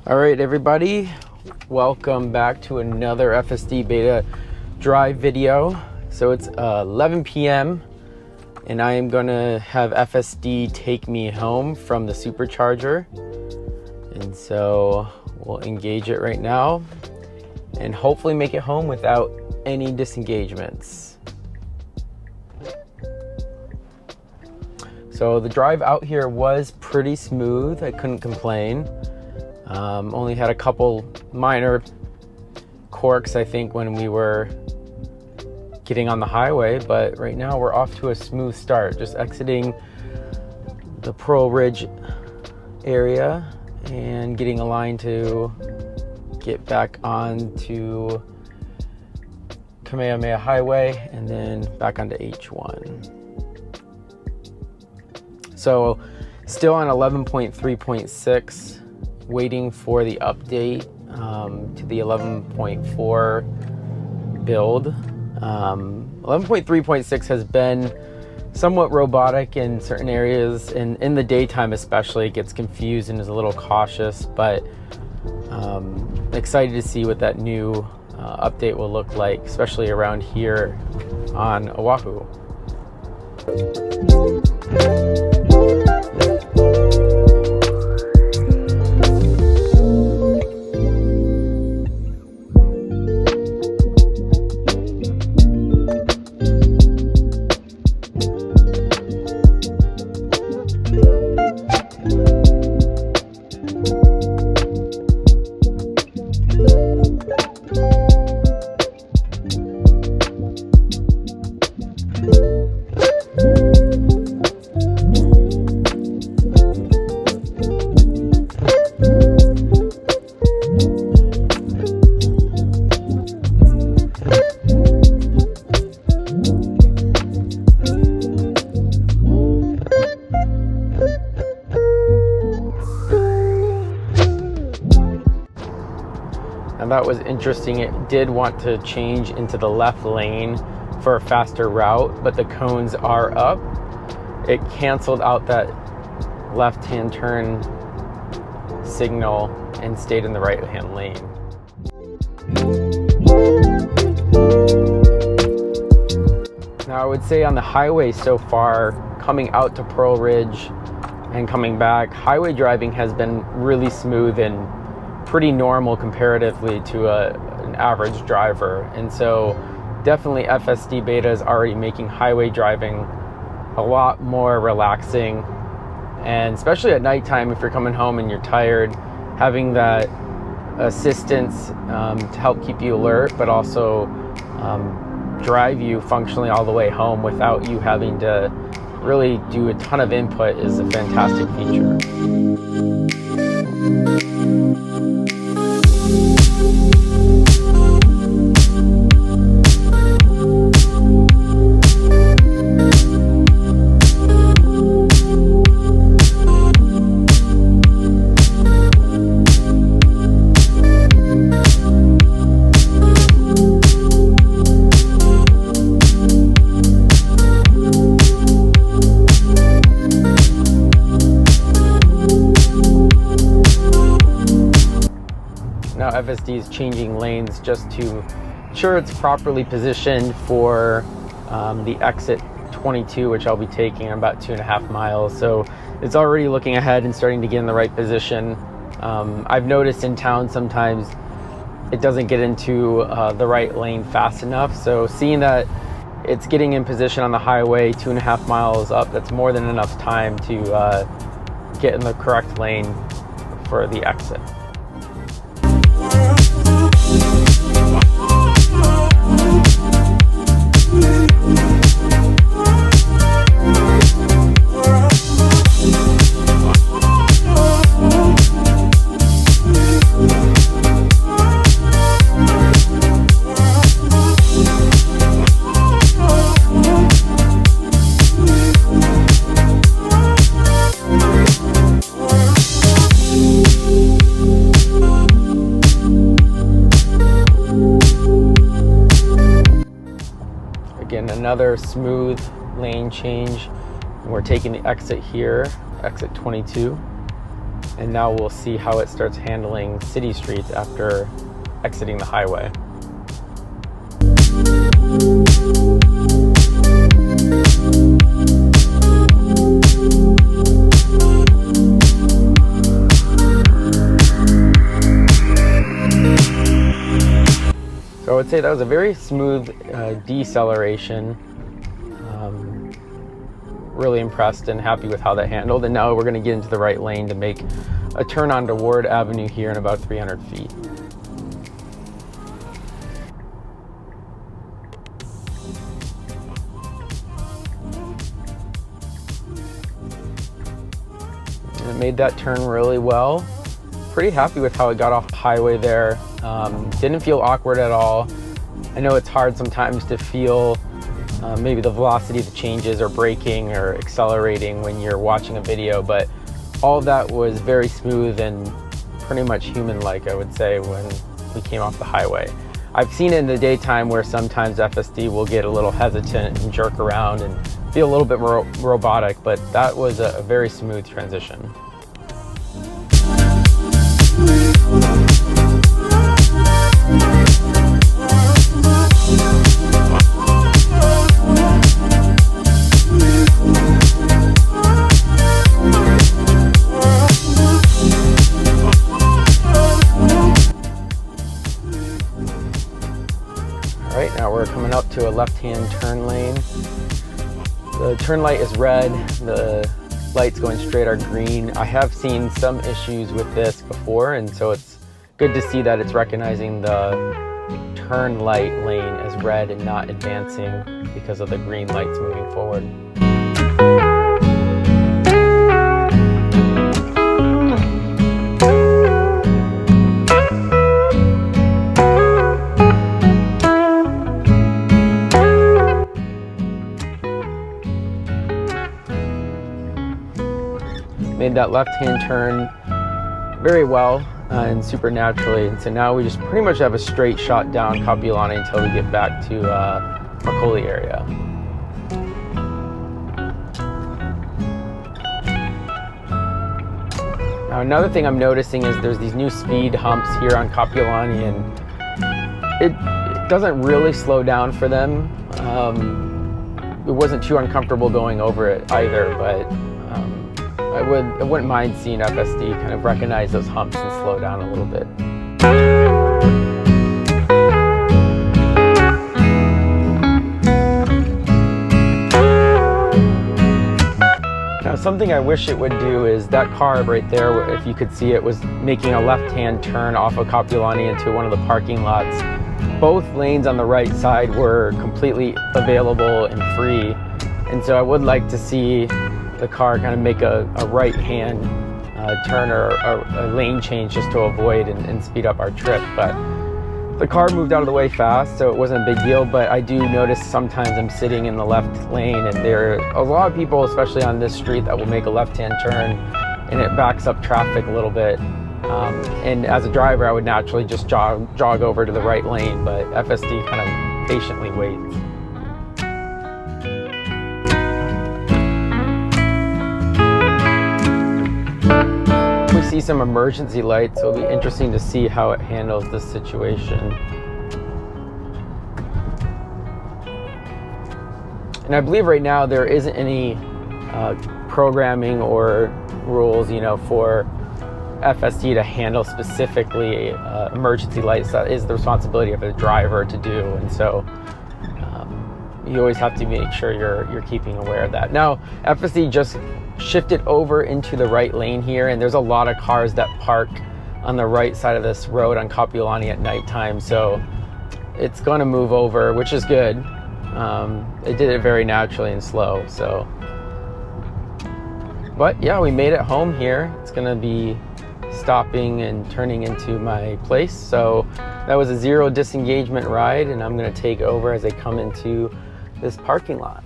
All right, everybody, welcome back to another FSD beta drive video. So it's 11 p.m. and I am gonna have FSD take me home from the Supercharger. And so we'll engage it right now and hopefully make it home without any disengagements. So the drive out here was pretty smooth. I couldn't complain. Only had a couple minor quirks, I think, when we were getting on the highway, but right now we're off to a smooth start, just exiting the Pearl Ridge area and getting a line to get back onto Kamehameha Highway and then back onto H1. So still on 11.3.6, waiting for the update to the 11.4 build. 11.3.6 has been somewhat robotic in certain areas, and in the daytime especially it gets confused and is a little cautious, but excited to see what that new update will look like, especially around here on Oahu. And that was interesting. It did want to change into the left lane for a faster route, but the cones are up. It canceled out that left-hand turn signal and stayed in the right-hand lane. Now I would say on the highway so far, coming out to Pearl Ridge and coming back, highway driving has been really smooth and pretty normal comparatively to an average driver. And so definitely FSD beta is already making highway driving a lot more relaxing, and especially at nighttime if you're coming home and you're tired, having that assistance to help keep you alert, but also drive you functionally all the way home without you having to really do a ton of input is a fantastic feature. Now FSD is changing lanes just to ensure it's properly positioned for the exit 22, which I'll be taking in about 2.5 miles. So it's already looking ahead and starting to get in the right position. I've noticed in town sometimes it doesn't get into the right lane fast enough. So seeing that it's getting in position on the highway 2.5 miles up, that's more than enough time to get in the correct lane for the exit. Another smooth lane change. We're taking the exit here, exit 22, And now we'll see how it starts handling city streets after exiting the highway. So I would say that was a very smooth deceleration. Really impressed and happy with how that handled. And now we're going to get into the right lane to make a turn onto Ward Avenue here in about 300 feet. And it made that turn really well. Pretty happy with how it got off the highway there. Didn't feel awkward at all. I know it's hard sometimes to feel maybe the velocity of the changes or braking or accelerating when you're watching a video, but all of that was very smooth and pretty much human-like, I would say, when we came off the highway. I've seen it in the daytime where sometimes FSD will get a little hesitant and jerk around and feel a little bit more robotic, but that was a very smooth transition. Alright, now we're coming up to a left-hand turn lane. The turn light is red, the lights going straight are green. I have seen some issues with this before, and so it's good to see that it's recognizing the turn light lane as red and not advancing because of the green lights moving forward. Made that left-hand turn very well and super naturally, and so now we just pretty much have a straight shot down Kapiolani until we get back to Moiliili area. Now another thing I'm noticing is there's these new speed humps here on Kapiolani, and it doesn't really slow down for them. It wasn't too uncomfortable going over it either, but I wouldn't mind seeing FSD kind of recognize those humps and slow down a little bit. Now something I wish it would do is that car right there, if you could see it, was making a left-hand turn off of Kapiolani into one of the parking lots. Both lanes on the right side were completely available and free, and so I would like to see the car kind of make a right-hand turn or a lane change just to avoid and speed up our trip. But the car moved out of the way fast, so it wasn't a big deal, but I do notice sometimes I'm sitting in the left lane and there are a lot of people, especially on this street, that will make a left-hand turn and it backs up traffic a little bit. And as a driver, I would naturally just jog over to the right lane, but FSD kind of patiently waits. We see some emergency lights, so it'll be interesting to see how it handles this situation. And I believe right now there isn't any programming or rules, for FSD to handle specifically emergency lights. That is the responsibility of the driver to do, and so you always have to make sure you're keeping aware of that. Now, FSD just shifted over into the right lane here, and there's a lot of cars that park on the right side of this road on Kapiolani at nighttime, so it's going to move over, which is good. It did it very naturally and slow, so. But yeah, we made it home here. It's going to be stopping and turning into my place, so that was a zero disengagement ride, and I'm going to take over as I come into this parking lot.